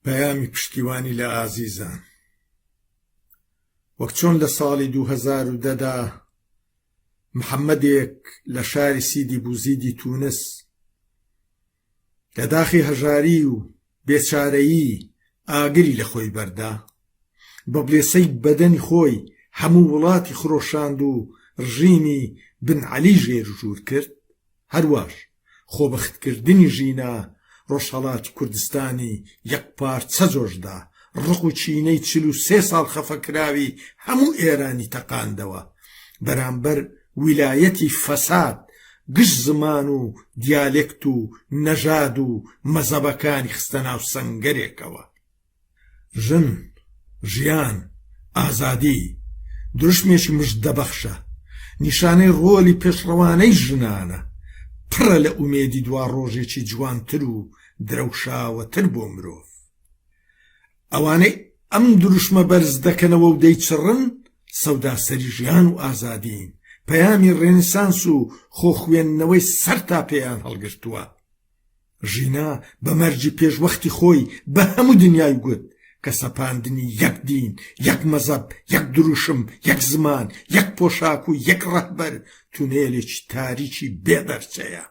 پەیامی پشتیوانی لە ئازیزان. وەک چۆن لە ساڵی 2010دا محەممەدێک لە شاری سیدی بوزیدی تونس لە داخی هەژاری و بێچارەیی ئاگری لە خۆی بەردا، بە بڵێسەی بەدەنی خۆی هەموو وڵاتی خڕۆشاند و ڕژیمی بن عەلی ژێرژوور کرد، هەروەش خۆبەختکردنی ژینە ڕۆژهەڵاتی کوردستانی یەک پارچە جۆشدا، ڕق و چینەی 43 ساڵ خەفەکراوی هەموو ئێرانی تەقاندەوە بەرامبەر ویلایەتی فەساد، گشت زمان و دیالێکت و نەژاد و مەزەبەکانی خستە ناو سەنگەرێکەوە. ژن، ژیان، ئازادی دروشمێکی مژدەبەخشە، نیشانەی ڕۆلی پێشڕەوانەی ژنانە، پڕە لە ئومێدی دوا ڕۆژێکی جوانتر و درەوشاوەتر بۆ مرۆڤ. ئەوانەی ئەم دروشمە بەرز دەکەنەوە و دەیچڕن سەوداسەری ژیان و ئازادین، پەیامی ڕێنسانس و خۆخوێندنەوەی سەر تا پێیان هەڵگرتووە. ژینا بە مەرجی پێشوەختی خۆی بە هەموو دنیای گوت کە سەپاندنی یەک دین، یەک مەزەب، یەک دروشم، یەک زمان، یەک پۆشاک و یەک ڕەهبەر تونێلێکی تاریکی بێدەرچەیە،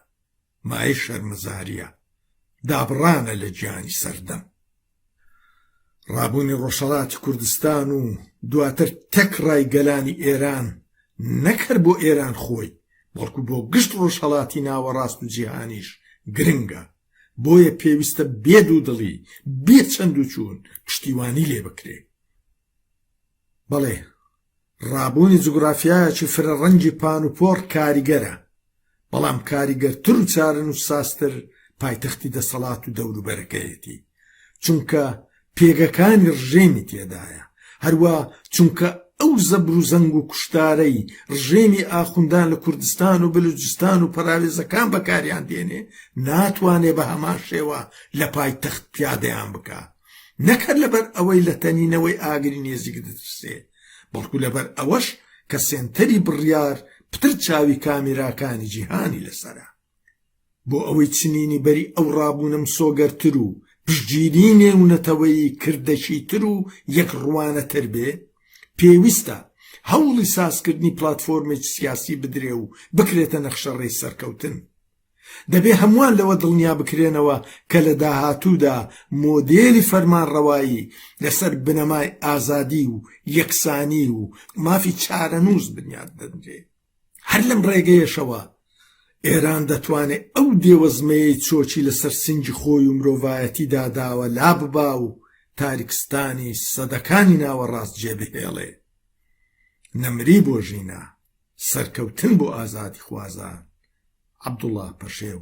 مای شەرمەزاریە، دابڕانە لە گیانی سەردەم. ڕابوونی ڕۆژهەڵاتی کوردستان و دواتر تەک ڕایگەلانی ئێران نەکرد بۆ ئێران خۆی، بەڵکو بۆ گشت ڕۆژهەڵاتی ناوەڕاست و جیهانیش گرنگە، بۆیە پێویستە بێ دوودڵی، بێ چەند و چوون پشتیوانی لێ بکرێ. بەڵێ، ڕابوونی جوگرافیایەکی فرەڕەنگی پان و پۆڕ کاریگەرە، بەڵام کاریگەرتر و چارن و ساستر پایتەختی دەسەڵات و دەوروبەرەکەیەتی، چونکە پێگەکانی ڕژێمی تێدایە، هەروە چونکە ئەو زەبر و زەنگ و کوشتارەی ڕژێمی ئاخوندان لە کوردستان و بلوچستان و پەراوێزەکان بەکاریان دێنێ ناتوانێ بە هەمان شێوە لە پایتەخت پیادەیان بکە، نەکرد لەبەر ئەوەی لە تەنینەوەی ئاگری نێزیک دەترسێ، بەڵکو لەبەر ئەوەش کە سێنتەری بڕیار پتر چاوی کامیراکانی جیهانی لەسەرە. بۆ ئەوەی چنینی بەری ئەو ڕابوونم سۆگەرتر و پشتگیری نێونەتەوەی کردەشی تر و یەک ڕوانەتر بێ، پێویستە هەوڵی سازکردنی پلاتفۆرمێکی سیاسی بدرێ و بکرێتە نەخشەڕێی سەرکەوتن. دەبێ هەمووان لەوە دڵنیا بکرێنەوە کە لە داهاتوودا مۆدێلی فەرمانڕەوایی لەسەر بنەمای ئازادی و یەکسانی و مافی چارەنووس بنیاد دەدرێ. هەر لەم ڕێگەیەشەوە ئێران دەتوانێت ئەو دێوەزمەیەی چۆچی لەسەر سنگی خۆی و مرۆڤایەتی داداوە لا ببا و تاریکستانی سەدەکانی ناوەڕاست جێبهێڵێ. نەمری بۆ ژینە، سەرکەوتن بۆ ئازادی خوازان. عەبدوڵڵا پەشێو.